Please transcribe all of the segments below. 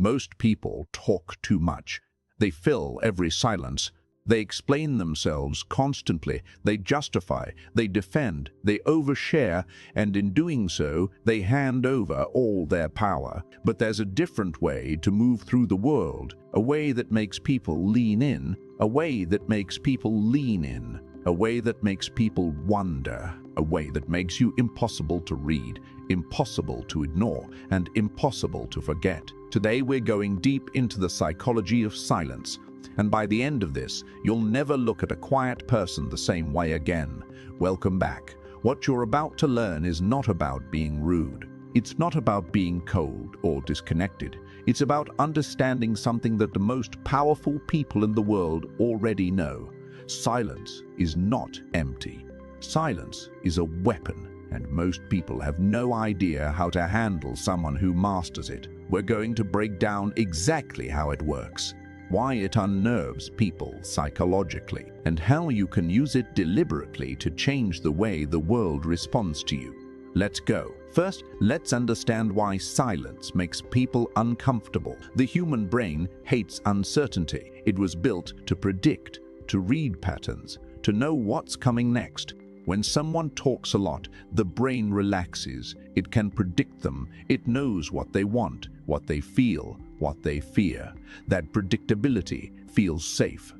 Most people talk too much. They fill every silence. They explain themselves constantly. They justify, they defend, they overshare, and in doing so, they hand over all their power. But there's a different way to move through the world, a way that makes people lean in, a way that makes people lean in, a way that makes people wonder, a way that makes you impossible to read, impossible to ignore, and impossible to forget. Today we're going deep into the psychology of silence, and by the end of this, you'll never look at a quiet person the same way again. Welcome back. What you're about to learn is not about being rude. It's not about being cold or disconnected. It's about understanding something that the most powerful people in the world already know. Silence is not empty. Silence is a weapon, and most people have no idea how to handle someone who masters it. We're going to break down exactly how it works, why it unnerves people psychologically, and how you can use it deliberately to change the way the world responds to you. Let's go. First, let's understand why silence makes people uncomfortable. The human brain hates uncertainty. It was built to predict, to read patterns, to know what's coming next. When someone talks a lot, the brain relaxes. It can predict them. It knows what they want, what they feel, what they fear. That predictability feels safe.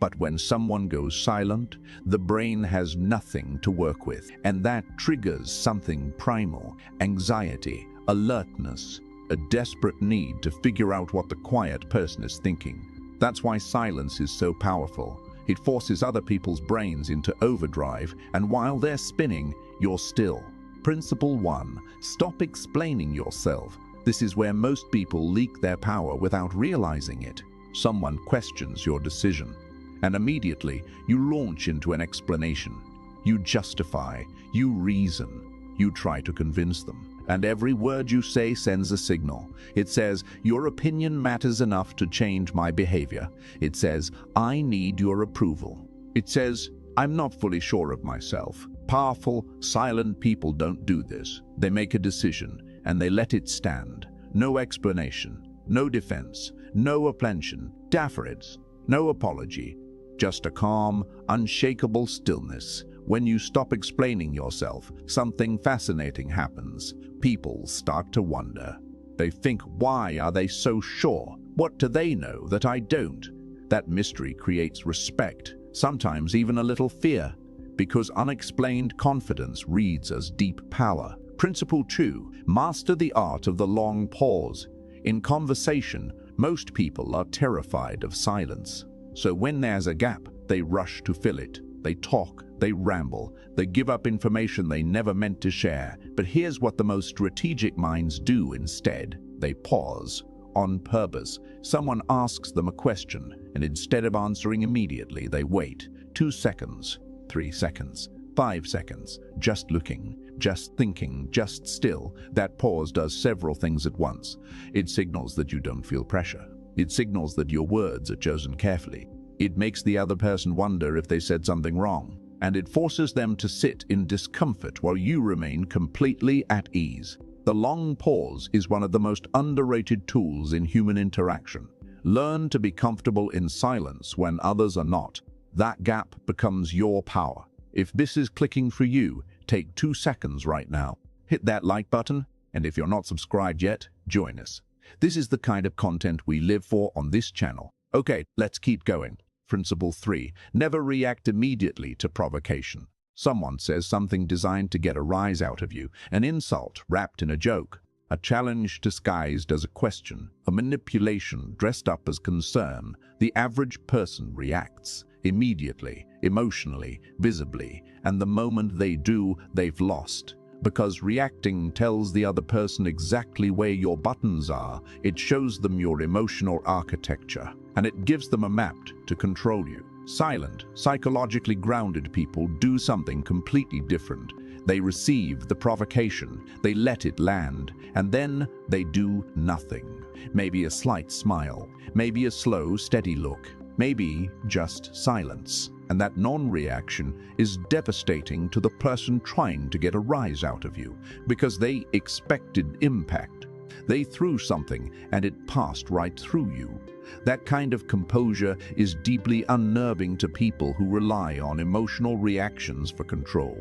But when someone goes silent, the brain has nothing to work with, and that triggers something primal: anxiety, alertness, a desperate need to figure out what the quiet person is thinking. That's why silence is so powerful. It forces other people's brains into overdrive, and while they're spinning, you're still. Principle 1. Stop explaining yourself. This is where most people leak their power without realizing it. Someone questions your decision, and immediately you launch into an explanation. You justify, you reason, you try to convince them. And every word you say sends a signal. It says, your opinion matters enough to change my behavior. It says, I need your approval. It says, I'm not fully sure of myself. Powerful, silent people don't do this. They make a decision, and they let it stand. No explanation, no defense, no applension, dafferids, no apology. Just a calm, unshakable stillness. When you stop explaining yourself, something fascinating happens. People start to wonder. They think, why are they so sure? What do they know that I don't? That mystery creates respect, sometimes even a little fear, because unexplained confidence reads as deep power. Principle 2. Master the art of the long pause. In conversation, most people are terrified of silence. So when there's a gap, they rush to fill it. They talk, they ramble, they give up information they never meant to share. But here's what the most strategic minds do instead. They pause on purpose. Someone asks them a question, and instead of answering immediately, they wait. 2 seconds, 3 seconds, 5 seconds, just looking, just thinking, just still. That pause does several things at once. It signals that you don't feel pressure. It signals that your words are chosen carefully. It makes the other person wonder if they said something wrong, and it forces them to sit in discomfort while you remain completely at ease. The long pause is one of the most underrated tools in human interaction. Learn to be comfortable in silence when others are not. That gap becomes your power. If this is clicking for you, take 2 seconds right now. Hit that like button, and if you're not subscribed yet, join us. This is the kind of content we live for on this channel. Okay, let's keep going. Principle 3. Never react immediately to provocation. Someone says something designed to get a rise out of you, an insult wrapped in a joke, a challenge disguised as a question, a manipulation dressed up as concern. The average person reacts immediately, emotionally, visibly, and the moment they do, they've lost. Because reacting tells the other person exactly where your buttons are. It shows them your emotional architecture, and it gives them a map to control you. Silent, psychologically grounded people do something completely different. They receive the provocation, they let it land, and then they do nothing. Maybe a slight smile, maybe a slow, steady look, maybe just silence. And that non-reaction is devastating to the person trying to get a rise out of you, because they expected impact. They threw something and it passed right through you. That kind of composure is deeply unnerving to people who rely on emotional reactions for control.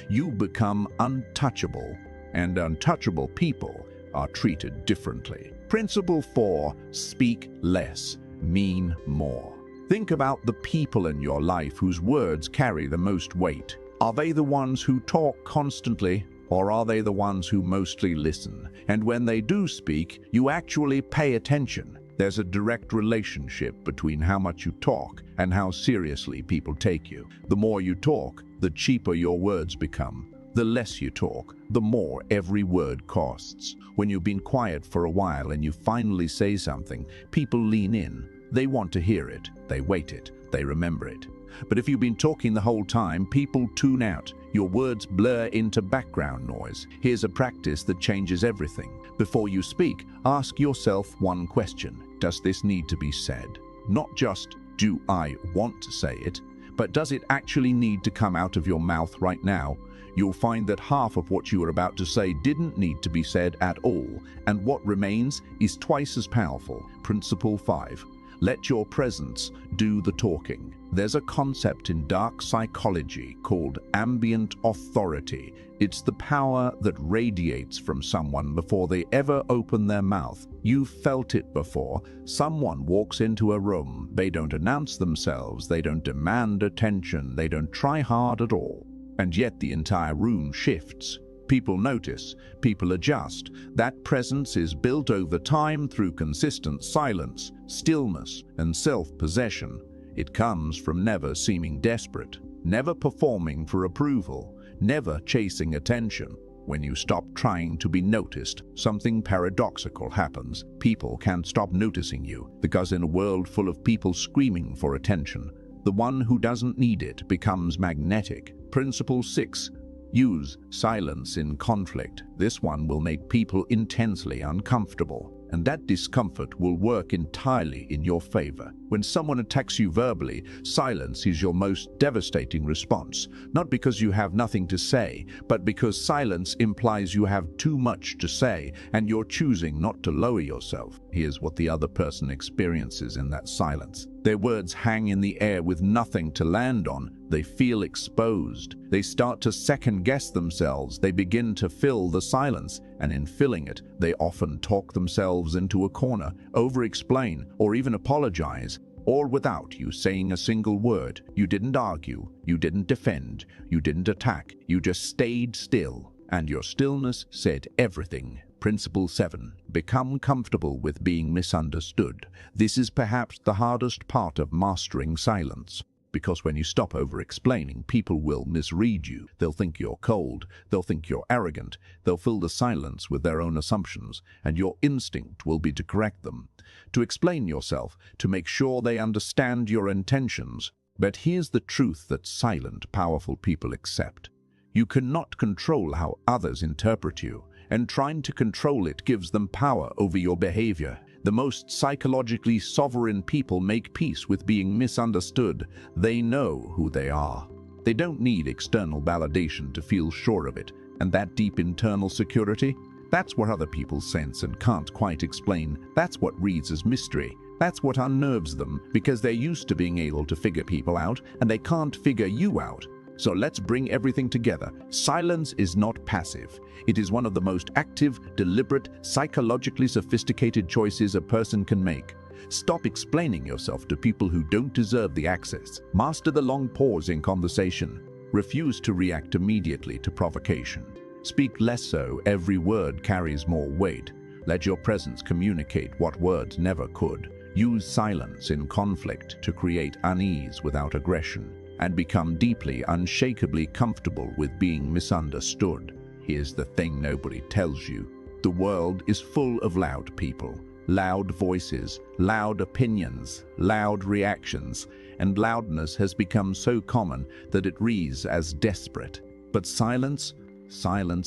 You become untouchable, and untouchable people are treated differently. Principle 4, speak less, mean more. Think about the people in your life whose words carry the most weight. Are they the ones who talk constantly, or are they the ones who mostly listen? And when they do speak, you actually pay attention. There's a direct relationship between how much you talk and how seriously people take you. The more you talk, the cheaper your words become. The less you talk, the more every word costs. When you've been quiet for a while and you finally say something, people lean in. They want to hear it, they wait it, they remember it. But if you've been talking the whole time, people tune out. Your words blur into background noise. Here's a practice that changes everything. Before you speak, ask yourself one question. Does this need to be said? Not just, do I want to say it, but does it actually need to come out of your mouth right now? You'll find that half of what you are about to say didn't need to be said at all, and what remains is twice as powerful. Principle 5. Let your presence do the talking. There's a concept in dark psychology called ambient authority. It's the power that radiates from someone before they ever open their mouth. You've felt it before. Someone walks into a room. They don't announce themselves. They don't demand attention. They don't try hard at all. And yet the entire room shifts. People notice, people adjust. That presence is built over time through consistent silence, stillness, and self-possession. It comes from never seeming desperate, never performing for approval, never chasing attention. When you stop trying to be noticed, something paradoxical happens. People can't stop noticing you, because in a world full of people screaming for attention, the one who doesn't need it becomes magnetic. Principle 6. Use silence in conflict. This one will make people intensely uncomfortable, and that discomfort will work entirely in your favor. When someone attacks you verbally, silence is your most devastating response, not because you have nothing to say, but because silence implies you have too much to say, and you're choosing not to lower yourself. Here's what the other person experiences in that silence. Their words hang in the air with nothing to land on. They feel exposed. They start to second-guess themselves. They begin to fill the silence, and in filling it, they often talk themselves into a corner, over-explain, or even apologize, all without you saying a single word. You didn't argue, you didn't defend, you didn't attack, you just stayed still, and your stillness said everything. Principle 7. Become comfortable with being misunderstood. This is perhaps the hardest part of mastering silence. Because when you stop over-explaining, people will misread you. They'll think you're cold, they'll think you're arrogant, they'll fill the silence with their own assumptions, and your instinct will be to correct them, to explain yourself, to make sure they understand your intentions. But here's the truth that silent, powerful people accept. You cannot control how others interpret you, and trying to control it gives them power over your behavior. The most psychologically sovereign people make peace with being misunderstood. They know who they are. They don't need external validation to feel sure of it. And that deep internal security, that's what other people sense and can't quite explain. That's what reads as mystery. That's what unnerves them, because they're used to being able to figure people out, and they can't figure you out. So let's bring everything together. Silence is not passive. It is one of the most active, deliberate, psychologically sophisticated choices a person can make. Stop explaining yourself to people who don't deserve the access. Master the long pause in conversation. Refuse to react immediately to provocation. Speak less so every word carries more weight. Let your presence communicate what words never could. Use silence in conflict to create unease without aggression, and become deeply, unshakably comfortable with being misunderstood. Here's the thing nobody tells you. The world is full of loud people, loud voices, loud opinions, loud reactions, and loudness has become so common that it reads as desperate. But silence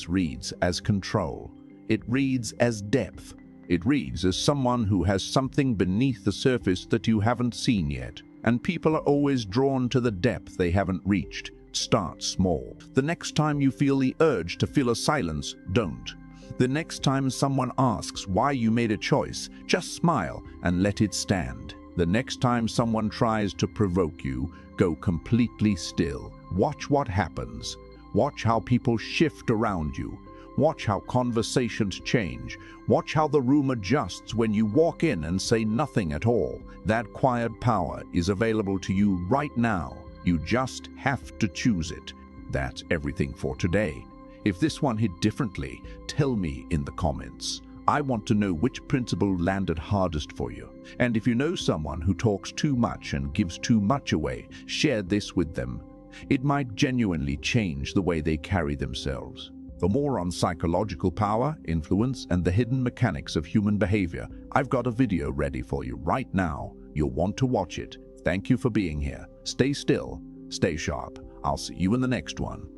reads as control. It reads as depth. It reads as someone who has something beneath the surface that you haven't seen yet. And people are always drawn to the depth they haven't reached. Start small. The next time you feel the urge to fill a silence, don't. The next time someone asks why you made a choice, just smile and let it stand. The next time someone tries to provoke you, go completely still. Watch what happens. Watch how people shift around you. Watch how conversations change. Watch how the room adjusts when you walk in and say nothing at all. That quiet power is available to you right now. You just have to choose it. That's everything for today. If this one hit differently, tell me in the comments. I want to know which principle landed hardest for you. And if you know someone who talks too much and gives too much away, share this with them. It might genuinely change the way they carry themselves. For more on psychological power, influence, and the hidden mechanics of human behavior, I've got a video ready for you right now. You'll want to watch it. Thank you for being here. Stay still, stay sharp. I'll see you in the next one.